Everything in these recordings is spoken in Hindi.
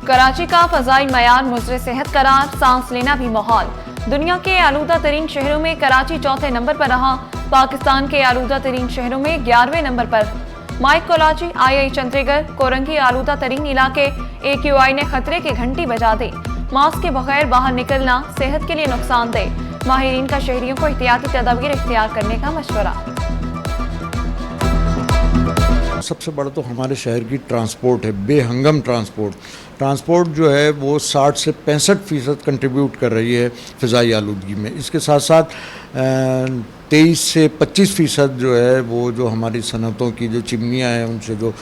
कराची का फजाई मयार मुजरे सेहत करार, सांस लेना भी माहौल। दुनिया के आलूदा तरीन शहरों में कराची चौथे नंबर पर रहा। पाकिस्तान के आलूदा तरीन शहरों में 11वें नंबर पर। माइक कोलाची, आई चंद्रीगढ़, कोरंगी आलूदा तरीन इलाके। AQI ने खतरे की घंटी बजा दी। मास्क के बगैर बाहर निकलना सेहत के लिए नुकसानदेह। माहिरीन का शहरियों को एहतियाती तदाबीर इख्तियार करने का मशवरा। सबसे बड़ा तो हमारे शहर की ट्रांसपोर्ट है, बेहंगम ट्रांसपोर्ट जो है वो 60 से 65% कंट्रीब्यूट कर रही है फ़िज़ाई आलूदगी में। इसके साथ साथ 23 से 25% जो है वो जो हमारी सनतों की जो चिमनियाँ हैं उनसे जो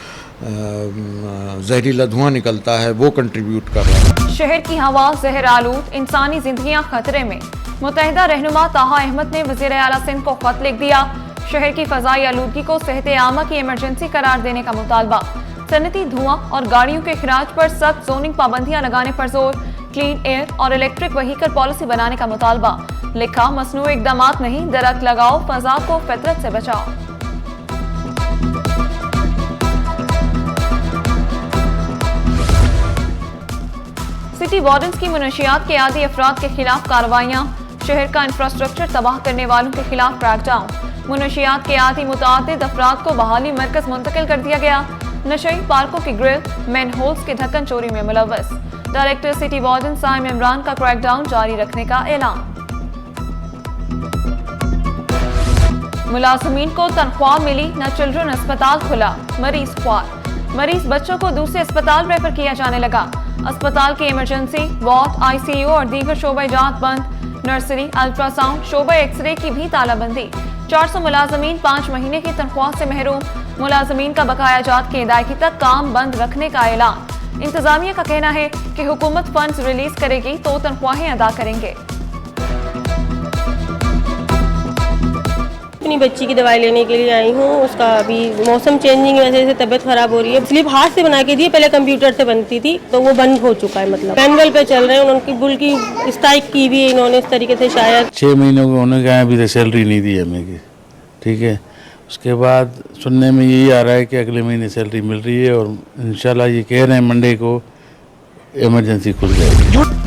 जहरीला धुआं निकलता है वो कंट्रीब्यूट कर रहा है। शहर की हवा जहर आलूद, इंसानी जिंदगियां खतरे में। मुत्तहिदा रहनुमा ताहा अहमद ने वज़ीर आला सिंध को खत लिख दिया। शहर की फजाई आलूदगी को सेहत आमा की इमरजेंसी करार देने का मुतालबा। सनती धुआं और गाड़ियों के खराज पर सख्त जोनिंग पाबंदियां लगाने पर जोर। क्लीन एयर और इलेक्ट्रिक व्हीकल पॉलिसी बनाने का मुतालबा। लिखा, मसनूई इक़दामात नहीं, दरख्त लगाओ, फजा को फितरत से बचाओ। सिटी वार्डन्स की मुनशियात के आदी अफराद के खिलाफ कार्रवाइयाँ। शहर का इंफ्रास्ट्रक्चर तबाह करने वालों के खिलाफ क्रैकडाउन। मुनशियात के आदी मुताअद्दिद अफराद को बहाली मरकज मुंतकिल कर दिया गया। नशई पार्कों की ग्रिल, मैन होल्स के ढक्कन चोरी में मुलव्वस। Director city warden Saim Imran का क्रैकडाउन जारी रखने का ऐलान। मुलाजमीन को तनख्वाह मिली, न चिल्ड्रन अस्पताल खुला, मरीज ख्वार। मरीज बच्चों को दूसरे अस्पताल रेफर किया जाने लगा। अस्पताल की इमरजेंसी वार्ड, ICU और दीगर शोबे जात बंद। नर्सरी, अल्ट्रासाउंड, शोबे एक्सरे की भी तालाबंदी। 400 मुलाजमीन 5 महीने की तनख्वाह से महरूम। मुलाजमीन का बकाया जात की अदायगी तक काम बंद रखने का ऐलान। इंतजामिया का कहना है कि हुकूमत फंड्स रिलीज करेगी तो तनख्वाहें अदा करेंगे। अपनी बच्ची की दवाई लेने के लिए आई हूँ। उसका अभी मौसम चेंजिंग की वजह से तबीयत खराब हो रही है। स्लिप हाथ से बना के दी, पहले कंप्यूटर से बनती थी तो वो बंद हो चुका है। मतलब मैनुअल पे चल रहे हैं। उनकी बुल की स्ट्राइक की भी इन्होंने इस तरीके से शायद 6 महीनों के होने के अभी तक सैलरी नहीं दी हमें की। ठीक है, उसके बाद सुनने में यही आ रहा है कि अगले महीने सैलरी मिल रही है और इंशाल्लाह ये कह रहे हैं मंडे को इमरजेंसी खुल जाएगी।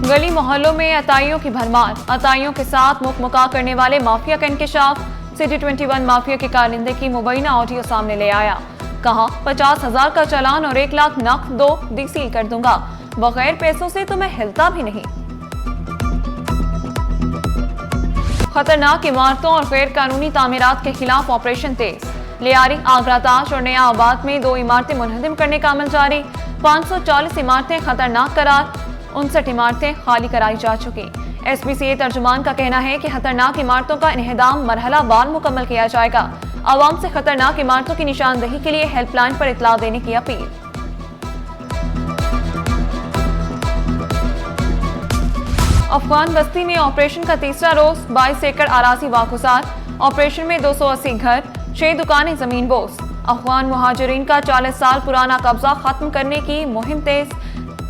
गली मोहल्लों में अताइयों की भरमार। अताइयों के साथ मुकमुका करने वाले माफिया का इंकशाफ। सिटी 21 माफिया के कारिंदे की मुबैना ऑडियो सामने ले आया। कहा, 50,000 का चालान और 1 लाख नकद दो, सील कर दूंगा। बगैर पैसों से तो मैं हिलता भी नहीं। खतरनाक इमारतों और गैर कानूनी तामीरात के खिलाफ ऑपरेशन तेज। लियारी, आगराताज और नया आबाद में 2 इमारतें मुनहदम करने का अमल जारी। 540 इमारतें खतरनाक करार, 59 इमारतें खाली कराई जा चुकी। SPCA तर्जुमान का कहना है कि खतरनाक इमारतों का इन्हेदाम मरहलावार मुकम्मल किया जाएगा। आवाम से खतरनाक इमारतों की निशानदही के लिए हेल्पलाइन पर इतला देने की अपील। अफगान बस्ती में ऑपरेशन का तीसरा रोज। 22 एकड़ आराजी वागुजार। ऑपरेशन में 280 घर, 6 दुकानें जमीन बोस। अफगान मुहाजिरीन का 40 साल पुराना कब्जा खत्म करने की मुहिम तेज।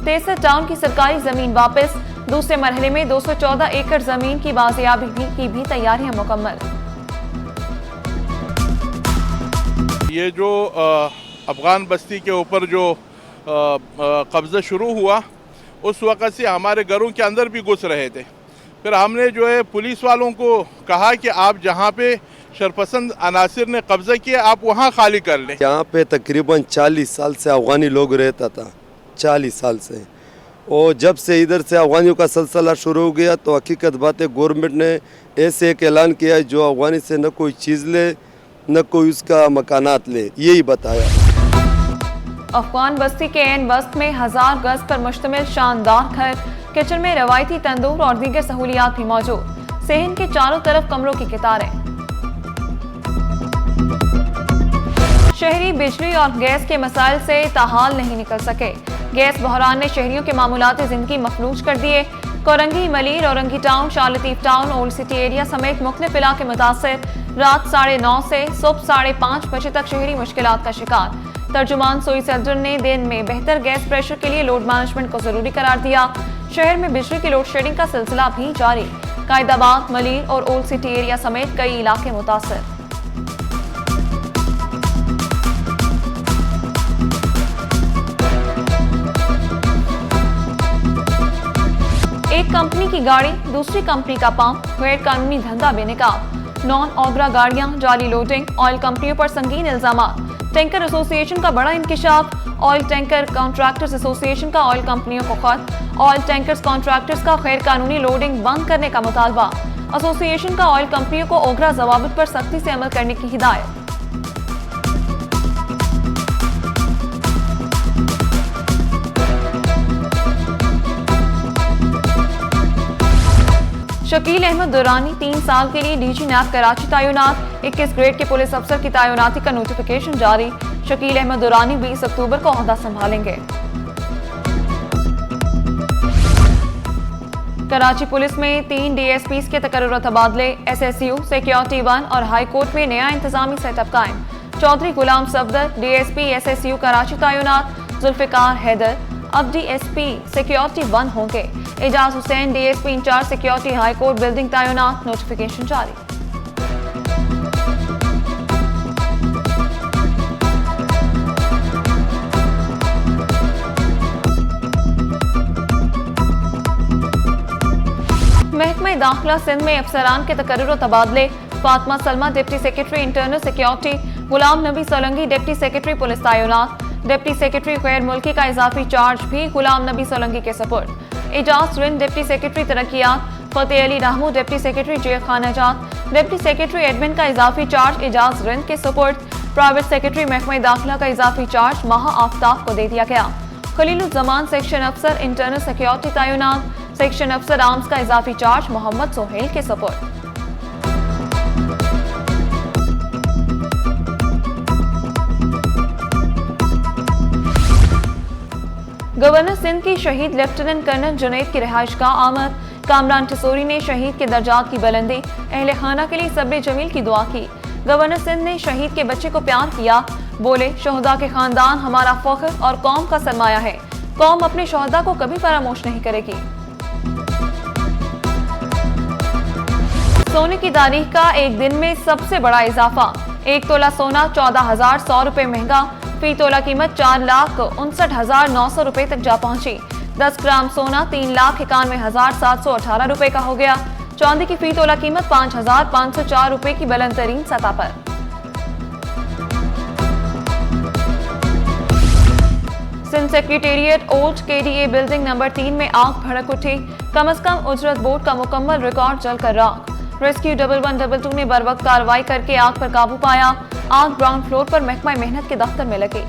63 टाउन की सरकारी जमीन वापस। दूसरे मरहले में 214 एकड़ जमीन की बाजियाबी की भी तैयारियां मुकम्मल। ये जो अफगान बस्ती के ऊपर जो कब्जा शुरू हुआ उस वक़्त से हमारे घरों के अंदर भी घुस रहे थे। फिर हमने जो है पुलिस वालों को कहा कि आप जहाँ पे शरपसंद अनासिर ने कब्जा किया आप वहाँ खाली कर लें। यहाँ पे तकरीबन 40 साल से अफगानी लोग रहता था, 40 साल से। और जब से इधर से अफगानियों का सिलसिला शुरू हो गया तो हकीकत बात है गवर्नमेंट ने ऐसे एक ऐलान किया है जो अफगानी से न कोई चीज़ ले न कोई उसका मकानात ले, यही बताया। अफगान बस्ती के एन वस्त में 1000 गज पर मुश्तमिल शानदार घर। किचन में रवायती तंदूर और दीगर सहूलियात भी मौजूद। सेहन के चारों तरफ कमरों की कितारें। शहरी बिजली और गैस के मसाइल से ताहाल नहीं निकल सके। गैस बहरान ने शहरियों के मामूलाती जिंदगी मफलूज कर दिए। Korangi, Malir, Orangi town, Shah Latif town, old city area समेत मुख्तलिफ इलाके मुतासर। रात 9:30 से सुबह 5:30 बजे तक शहरी मुश्किलात का शिकार। तर्जुमान सोई सदर ने दिन में बेहतर गैस प्रेशर के लिए लोड मैनेजमेंट को जरूरी करार दिया। शहर में बिजली की लोड शेडिंग का सिलसिला भी जारी। कायदाबाद, मलीर और ओल्ड सिटी एरिया समेत कई इलाके मुतासर। कंपनी की गाड़ी, दूसरी कंपनी का पंप, गैर कानूनी धंधा बेनकाब, नॉन ऑगरा गाड़ियां, जाली लोडिंग, ऑयल कंपनियों पर संगीन इल्जामात, टैंकर एसोसिएशन का बड़ा इंकिशाफ, ऑयल टैंकर कॉन्ट्रैक्टर्स एसोसिएशन का ऑयल कंपनियों को खत, ऑयल टैंकर्स कॉन्ट्रैक्टर्स का गैर कानूनी लोडिंग बंद करने का मुतालबा, एसोसिएशन का ऑयल कंपनियों को ओगरा जवाबित पर सख्ती से अमल करने की हिदायत। शकील अहमद दुरानी 3 साल के लिए डीजी नैप कराची तैनात, 21 ग्रेड के पुलिस अफसर की तैनाती का नोटिफिकेशन जारी। शकील अहमद दुरानी 20 अक्टूबर को ओहदा संभालेंगे। कराची पुलिस में 3 DSPs के तकर्रुर तबादले, SSU, सिक्योरिटी 1 और हाई कोर्ट में नया इंतजामी सेटअप कायम। चौधरी गुलाम सफदर DSP SSU कराची तैनात, जुल्फिकार हैदर अब DSP सिक्योरिटी 1 होंगे। Ejaz Hussain DSP incharge security high court building तैनात, नोटिफिकेशन जारी। महकमा दाखिला सिंध में अफसरान के तकर्रुर तबादले, Fatima Salma deputy secretary internal security, Ghulam Nabi Solanki deputy secretary police तैनात, डिप्टी सेक्रेटरी गैर मुल्की का इजाफी चार्ज भी गुलाम नबी सोलंकी के सपुर्द। एजाज रिंद डिप्टी सेक्रेटरी तरक्यात, Fateh Ali Rahmu deputy secretary jail खानाजात, डिप्टी सेक्रेटरी एडमिन का इजाफी चार्ज एजाज रिंद के सपुर्द। प्राइवेट सेक्रेटरी महकमा दाखिला का इजाफी चार्ज माह आफ्ताब को दे दिया गया। खलीलुज़्ज़मान सेक्शन अफसर इंटरनल सिक्योरिटी तैनात, सेक्शन अफसर आर्म्स का इजाफी चार्ज मोहम्मद सोहेल के सपुर्द। गवर्नर सिंध की शहीद लेफ्टिनेंट कर्नल जुनैद की रिहाइशगाह आमद, कामरान ठिसोरी ने शहीद के दर्जात की बुलंदी, अहले खाना के लिए सब्र जमील की दुआ की। गवर्नर सिंध ने शहीद के बच्चे को प्यार किया, बोले शहदा के खानदान हमारा फख्र और कौम का सरमाया है, कौम अपने शहदा को कभी फरामोश नहीं करेगी। सोने की तारीख का एक दिन में सबसे बड़ा इजाफा, 1 तोला सोना 14,100 रुपए महंगा, फी तोला कीमत 4,59,900 रुपए तक जा पहुंची। 10 ग्राम सोना 3,91,718 रुपए का हो गया। चांदी की फी तोला कीमत 5,504 रुपए की बुलंद तरीन सतह पर। Sindh secretariat old KDA building number 3 में आग भड़क उठी, कम से कम उजरत बोर्ड का मुकम्मल रिकॉर्ड जलकर राख। रेस्क्यू 1122 ने बर वक्त कार्रवाई करके आग पर काबू पाया। आग ग्राउंड फ्लोर पर महकमा मेहनत के दफ्तर में लगी।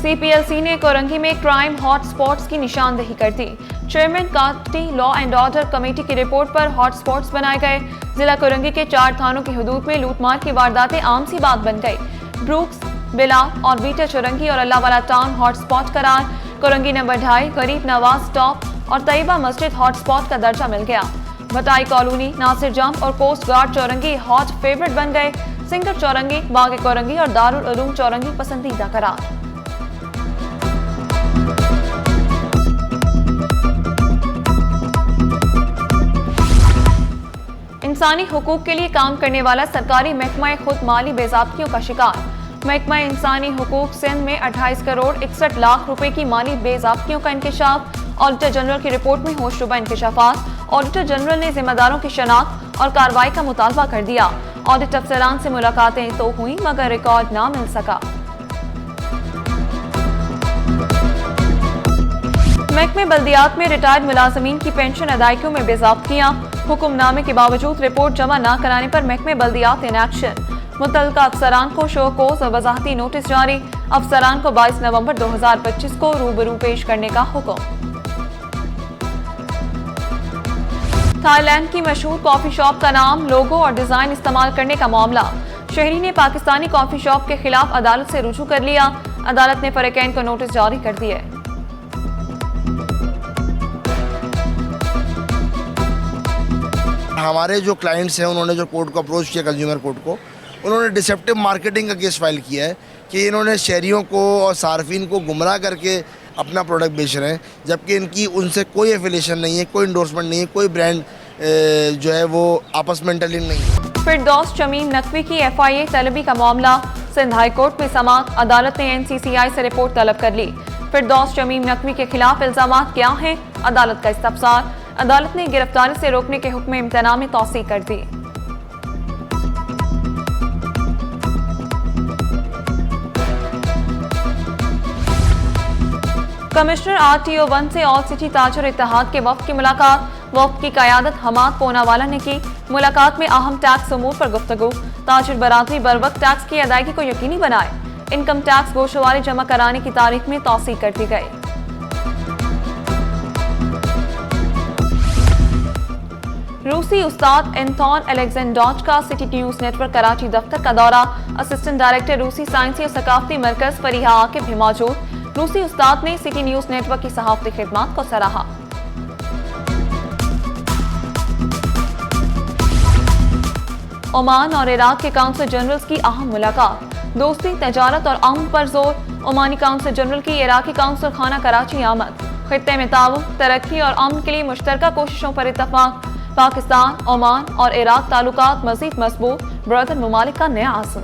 CPLC ने कोरंगी में क्राइम हॉट स्पॉट्स की निशानदेही कर दी। चेयरमैन काटी लॉ एंड ऑर्डर कमेटी की रिपोर्ट पर हॉट स्पॉट्स बनाए गए। जिला कोरंगी के 4 थानों की हदूद में लूटमार की वारदातें आम सी बात बन गई। ब्रूक्स, बिलाल और बीटा चौरंगी और अल्लाहवाला टाउन हॉट स्पॉट करार। कोरंगी नंबर 2.5 गरीब नवाज टॉप और तैयबा मस्जिद हॉट स्पॉट का दर्जा मिल गया। भटाई कॉलोनी, नासिर जंप और कोस्ट गार्ड चौरंगी हॉट फेवरेट बन गए। सिंगर चौरंगी, बाग कोरंगी और दारुल उलूम चौरंगी पसंदीदा करार। इंसानी हुकूक के लिए काम करने वाला सरकारी महकमा खुद माली बेज़ाब्तियों का शिकार। महकमा इंसानी हुकूक सिंध में 28 करोड़ 61 लाख रुपए की माली बेज़ाब्तियों का इंकशाफ। ऑडिटर जनरल की रिपोर्ट में होशरुबा इंकशाफात। ऑडिटर जनरल ने जिम्मेदारों की शनाख्त और कार्रवाई का मुतालबा कर दिया। ऑडिट अफसरान से मुलाकातें तो हुई मगर रिकॉर्ड ना मिल सका। महकमे बल्दियात में रिटायर्ड मुलाजमीन की पेंशन अदायगियों में बेज़ाब्तियां। हुक्मनामे के बावजूद रिपोर्ट जमा न कराने पर महकमे बल्दियात इन एक्शन। मुतल्लिका अफसरान को शोकोस और वजाहती नोटिस जारी। अफसरान को 22 नवंबर 2025 को रूबरू पेश करने का हुक्म। थाईलैंड की मशहूर कॉफी शॉप का नाम, लोगो और डिजाइन इस्तेमाल करने का मामला। शहरी ने पाकिस्तानी कॉफी शॉप के खिलाफ अदालत से रुजू कर लिया। अदालत ने फरीकैन को नोटिस जारी कर दिए। हमारे जो क्लाइंट्स हैं उन्होंने जो कोर्ट को अप्रोच किया, कंज्यूमर कोर्ट को, उन्होंने डिसेप्टिव मार्केटिंग का केस फाइल किया है कि इन्होंने शहरियों को और सार्फिन को गुमराह करके अपना प्रोडक्ट बेच रहे हैं, जबकि इनकी उनसे कोई एफिलिएशन नहीं है, कोई इंडोर्समेंट नहीं है, कोई ब्रांड जो है वो आपस में इंटरलिंक नहीं है। फिरदौस शमीम नकवी की FIA तलबी का मामला। सिंध हाई कोर्ट में समाअत। अदालत ने NCCI से रिपोर्ट तलब कर ली। फिरदौस शमीम नकवी के खिलाफ इल्जामात क्या हैं? अदालत का इस्तफसार। अदालत ने गिरफ्तारी से रोकने के हुक्म इम्तना में तौसीह कर दी। कमिश्नर RTO 1 से ऑल सिटी ताजर इत्तेहाद के वफ्द की मुलाकात। वफ्द की क़यादत हमाद पूनावाला ने की। मुलाकात में अहम टैक्स उमूर पर गुफ्तगू। ताजर बरादरी बर वक्त टैक्स की अदायगी को यकीनी बनाए। इनकम टैक्स गोशवारी जमा कराने की तारीख में तौसीह कर दी गई। रूसी उस्ताद एंटोन अलेक्जेंडोच का सिटी न्यूज नेटवर्क कराची दफ्तर का दौरा। असिस्टेंट डायरेक्टर रूसी साइंसी और सकाफती मरकज फरीहा आकिब भी मौजूद। रूसी उस्ताद ने सिटी न्यूज नेटवर्क की सहाफती खिदमत को सराहा। ओमान और इराक के काउंसिल जनरल्स की अहम मुलाकात। दोस्ती, तजारत और अमन पर जोर। ओमानी काउंसिल जनरल की इराकी काउंसिल खाना कराची आमद। खित्ते में ताउन, तरक्की और अमन के लिए मुश्तरका कोशिशों पर इत्तफाक। पाकिस्तान, ओमान और इराक ताल्लुकात मजीद मजबूत। ब्रदर ममालिक का नया आज़म।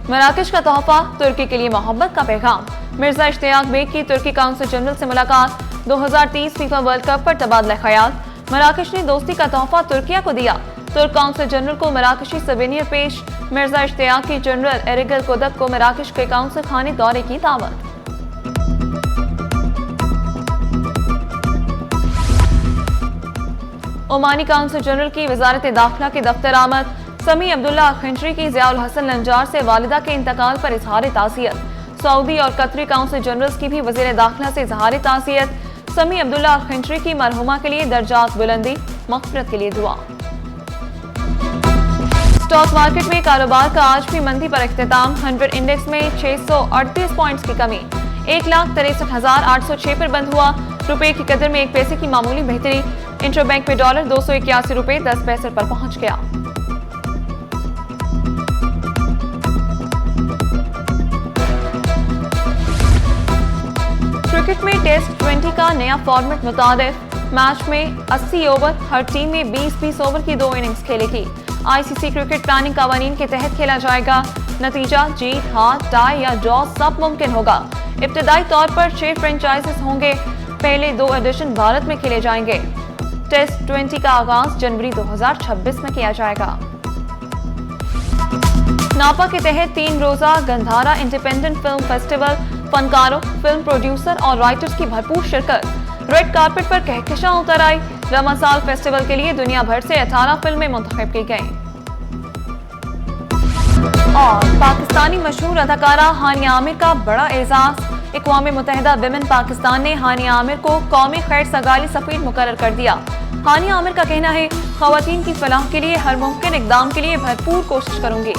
मराकश का तोहफा, तुर्की के लिए मोहब्बत का पैगाम। मिर्जा इश्तियाक बेग की तुर्की काउंसिल जनरल से मुलाकात। 2030 फीफा वर्ल्ड कप पर तबादला ख्याल। मराकश ने दोस्ती का तोहफा तुर्किया को दिया। तुर्क काउंसिल जनरल को मराकशी सवेनियर पेश। मिर्जा इश्तियाक की जनरल एरिगल कोदक को मराकश के काउंसिल खाने दौरे की दावत। ओमानी काउंसिल जनरल की वजारत दाखिला के दफ्तर आमद। समी अब्दुल्ला खंजरी की ज़ियाउल हसन लंजार से वालिदा के इंतकाल पर इजहार ताज़ियत। सऊदी और कतरी काउंसिल जनरल्स की भी वज़ीर दाखिला से इजहार ताज़ियत। समी अब्दुल्ला खंजरी की मरहुमा के लिए दर्जात बुलंदी, मग़फ़िरत के लिए दुआ। स्टॉक मार्केट में कारोबार का आज भी मंदी पर इख्तिताम। 100 इंडेक्स में 638 पॉइंट्स की कमी, 1,63,806 पर बंद हुआ। रुपए की कदर में 1 पैसे की मामूली बेहतरी। इंटरबैंक में डॉलर 281 रुपए 10 पैसे पर पहुंच गया। क्रिकेट में टेस्ट 20 का नया फॉर्मेट मुताबिक। मैच में 80 ओवर, हर टीम में 20-20 ओवर की 2 इनिंग्स खेलेगी। ICC क्रिकेट प्लानिंग कावानीन के तहत खेला जाएगा। नतीजा जीत, हार, टाई या ड्रॉ सब मुमकिन होगा। इब्तदाई तौर पर 6 फ्रेंचाइजेस होंगे। पहले 2 एडिशन भारत में खेले जाएंगे। टेस्ट 20 का आगाज जनवरी 2026 में किया जाएगा। नापा के तहत 3 रोजा गंधारा इंडिपेंडेंट फिल्म फेस्टिवल। फनकारों, फिल्म प्रोड्यूसर और राइटर्स की भरपूर शिरकत। रेड कारपेट पर कहकशां उतर आई। रमासाल फेस्टिवल के लिए दुनिया भर से 18 फिल्में मुंतखब की गईं। और पाकिस्तानी मशहूर अदाकारा हानिया आमिर का बड़ा एजाज। अक़वाम मुत्तहिदा विमेन पाकिस्तान ने हानिया आमिर को कौमी खैर सगाली सफीर मुकर्रर कर दिया। हानिया आमिर का कहना है, ख़वातीन की फलाह के लिए हर मुमकिन इक़दाम के लिए भरपूर कोशिश करूंगी।